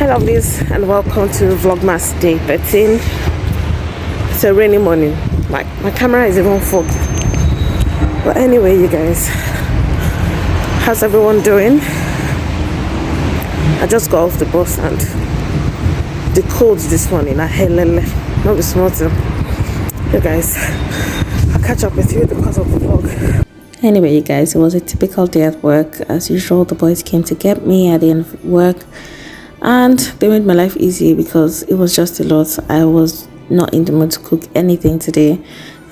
Hi lovelies, and welcome to Vlogmas day 13. It's a rainy morning. My camera is even fogged. But anyway, you guys, how's everyone doing? I just got off the bus and the cold this morning, I hate not be small too. You guys, I'll catch up with you because of the vlog. Anyway, you guys, it was a typical day at work. As usual, the boys came to get me at the end of work. And they made my life easy because it was just a lot. I was not in the mood to cook anything today.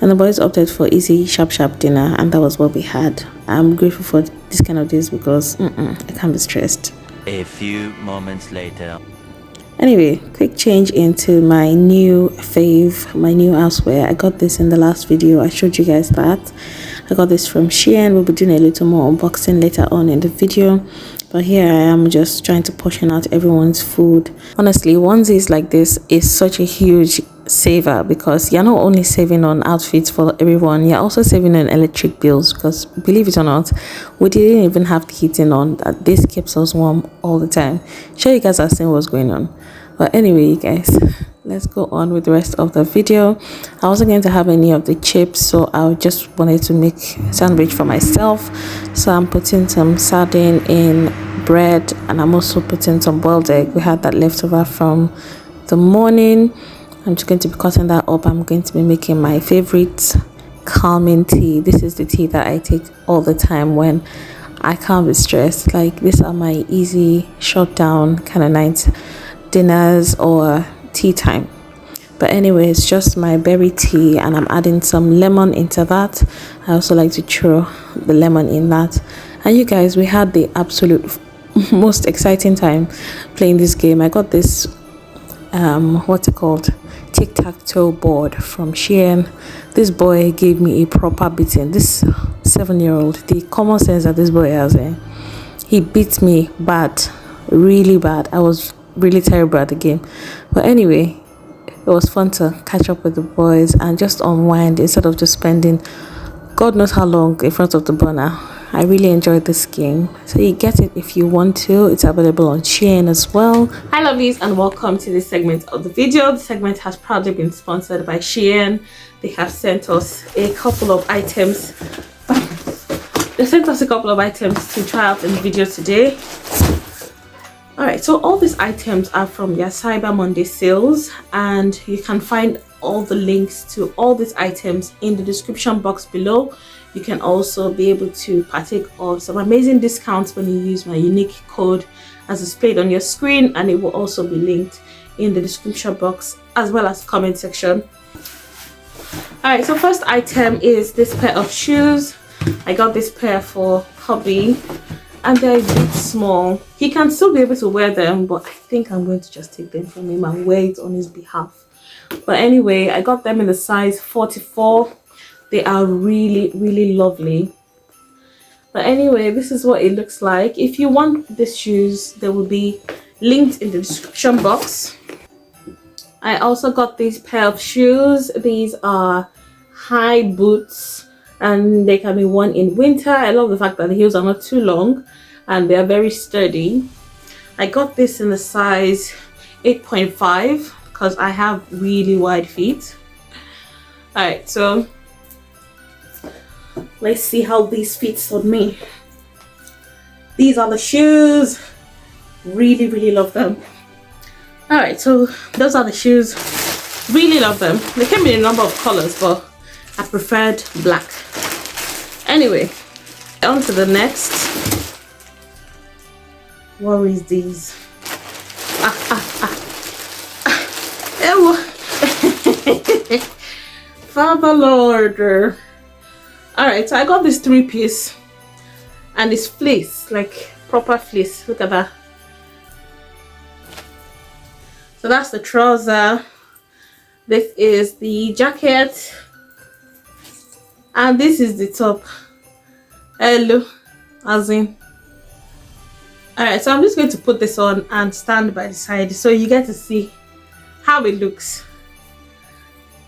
And the boys opted for easy, sharp dinner. And that was what we had. I'm grateful for this kind of days because I can't be stressed. A few moments later. Anyway, quick change into my new fave, my new houseware. I got this in the last video. I showed you guys that. I got this from Shein. We'll be doing a little more unboxing later on in the video. But here I am just trying to portion out everyone's food. Honestly, onesies like this is such a huge saver because you're not only saving on outfits for everyone, you're also saving on electric bills because believe it or not, we didn't even have the heating on. This keeps us warm all the time. Sure, you guys are seeing what's going on. But anyway, you guys, let's go on with the rest of the video. I wasn't going to have any of the chips, so I just wanted to make sandwich for myself. So I'm putting some sardine in bread, and I'm also putting some boiled egg. We had that leftover from the morning. I'm just going to be cutting that up. I'm going to be making my favorite calming tea. This is the tea that I take all the time when I can't be stressed. Like, these are my easy shut down kind of nights, dinners or tea time. But anyway, it's just my berry tea, and I'm adding some lemon into that. I also like to throw the lemon in that. And you guys, we had the absolute most exciting time playing this game. I got this what's it called, tic-tac-toe board from Shein. This boy gave me a proper beating. This 7-year-old, the common sense that this boy has, he beat me bad, really bad. I was really terrible at the game. But anyway, it was fun to catch up with the boys and just unwind instead of just spending God knows how long in front of the burner. I really enjoyed this game. So you get it if you want to. It's available on Shein as well. Hi lovelies, and welcome to this segment of the video. The segment has proudly been sponsored by Shein. They have sent us a couple of items. They sent us a couple of items to try out in the video today. Alright, so all these items are from their Cyber Monday sales, and you can find all the links to all these items in the description box below. You can also be able to partake of some amazing discounts when you use my unique code as displayed on your screen, and it will also be linked in the description box as well as comment section. Alright, so first item is this pair of shoes. I got this pair for hubby, and they're a bit small. He can still be able to wear them, but I think I'm going to just take them from him and wear it on his behalf. But anyway, I got them in the size 44. They are really lovely. But anyway, this is what it looks like. If you want these shoes, they will be linked in the description box. I also got this pair of shoes. These are high boots, and they can be worn in winter. I love the fact that the heels are not too long and they are very sturdy. I got this in the size 8.5 because I have really wide feet. Alright, so let's see how these fit on me. These are the shoes. Really love them. Alright, so those are the shoes. Really love them. They came in a number of colors, but I preferred black. Anyway, on to the next. What is these? Father Lord. Alright, so I got this 3-piece, and it's fleece, like proper fleece. Look at that. So that's the trouser. This is the jacket, and this is the top. Hello, as in. Alright, so I'm just going to put this on and stand by the side so you get to see how it looks.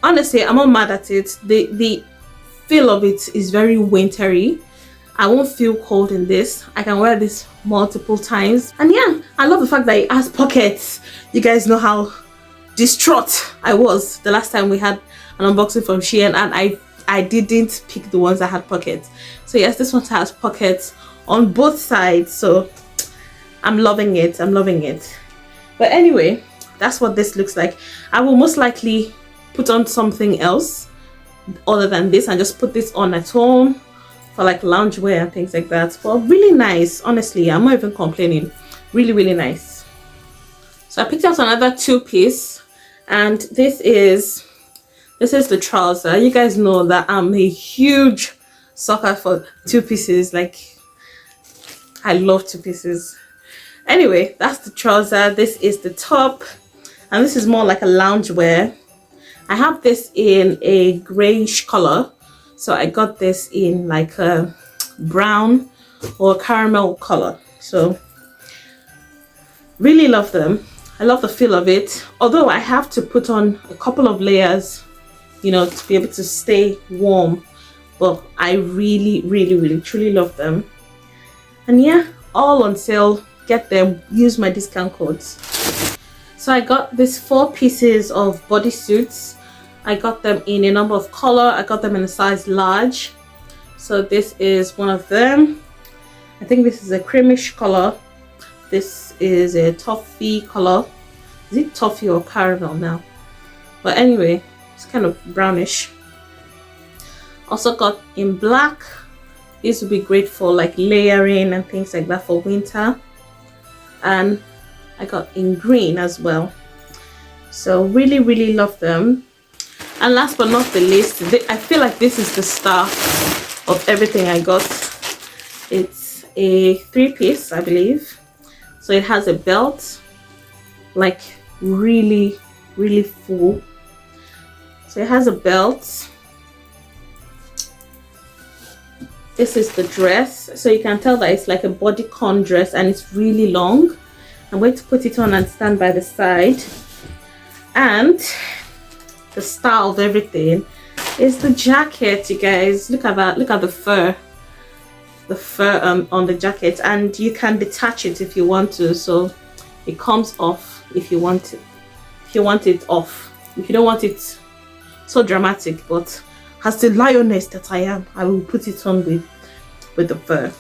Honestly, I'm not mad at it. The feel of it is very wintry, I won't feel cold in this. I can wear this multiple times. And yeah, I love the fact that it has pockets. You guys know how distraught I was the last time we had an unboxing from Shein, and I didn't pick the ones that had pockets. So yes, this one has pockets on both sides, so I'm loving it. I'm loving it. But anyway, that's what this looks like. I will most likely put on something else other than this and just put this on at home for like loungewear and things like that. But really nice, honestly. I'm not even complaining. Really, really nice. So I picked out another 2-piece, and this is the trouser. You guys know that I'm a huge sucker for 2-pieces. Like, I love 2-pieces. Anyway, that's the trouser. This is the top, and this is more like a loungewear. I have this in a grayish color, so I got this in like a brown or caramel color. So really love them. I love the feel of it, although I have to put on a couple of layers, you know, to be able to stay warm. But I really, really, really, truly love them. And yeah, all on sale. Get them, use my discount codes. So I got these 4 pieces of bodysuits. I got them in a number of color. I got them in a size large. So this is one of them. I think this is a creamish color. This is a toffee color. Is it toffee or caramel now? But anyway, it's kind of brownish. Also got in black. This would be great for like layering and things like that for winter. And I got in green as well. So really, really love them. And last but not the least, I feel like this is the star of everything I got. It's a 3-piece, I believe. So it has a belt, like really, really full. So it has a belt. This is the dress. So you can tell that it's like a bodycon dress, and it's really long. I'm going to put it on and stand by the side. And the star of everything is the jacket, you guys. Look at that. Look at the fur. The fur on the jacket, and you can detach it if you want to, so it comes off if you want it. If you want it off, if you don't want it so dramatic, but as the lioness that I am, I will put it on with the fur.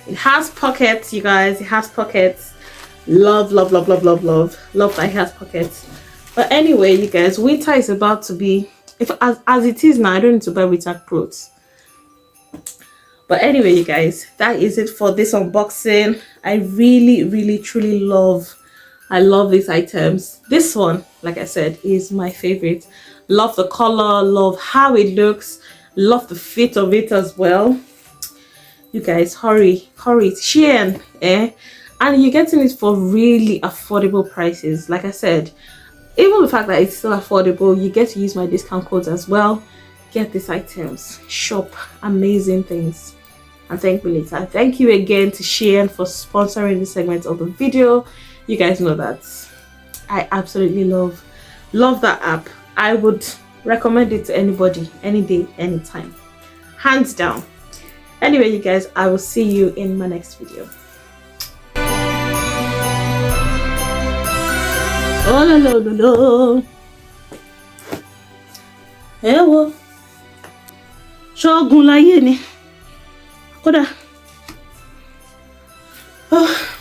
It has pockets, you guys. It has pockets. Love, love, love, love, love, love, love that it has pockets. But anyway, you guys, winter is about to be, as it is now, I don't need to buy winter clothes. But anyway, you guys, that is it for this unboxing. I really, really, truly love these items. This one, like I said, is my favorite. Love the color, love how it looks, love the fit of it as well. You guys, hurry, it's Shein, and you're getting it for really affordable prices. Like I said, even the fact that it's still affordable, you get to use my discount codes as well. Get these items, shop amazing things, and thank me later. Thank you again to Shein for sponsoring this segment of the video. You guys know that I absolutely love that app. I would recommend it to anybody, any day, anytime, hands down. Anyway, you guys, I will see you in my next video. Oh no no no no. Ewo. Ṣọ́gun láyé ni. Kódà. Oh.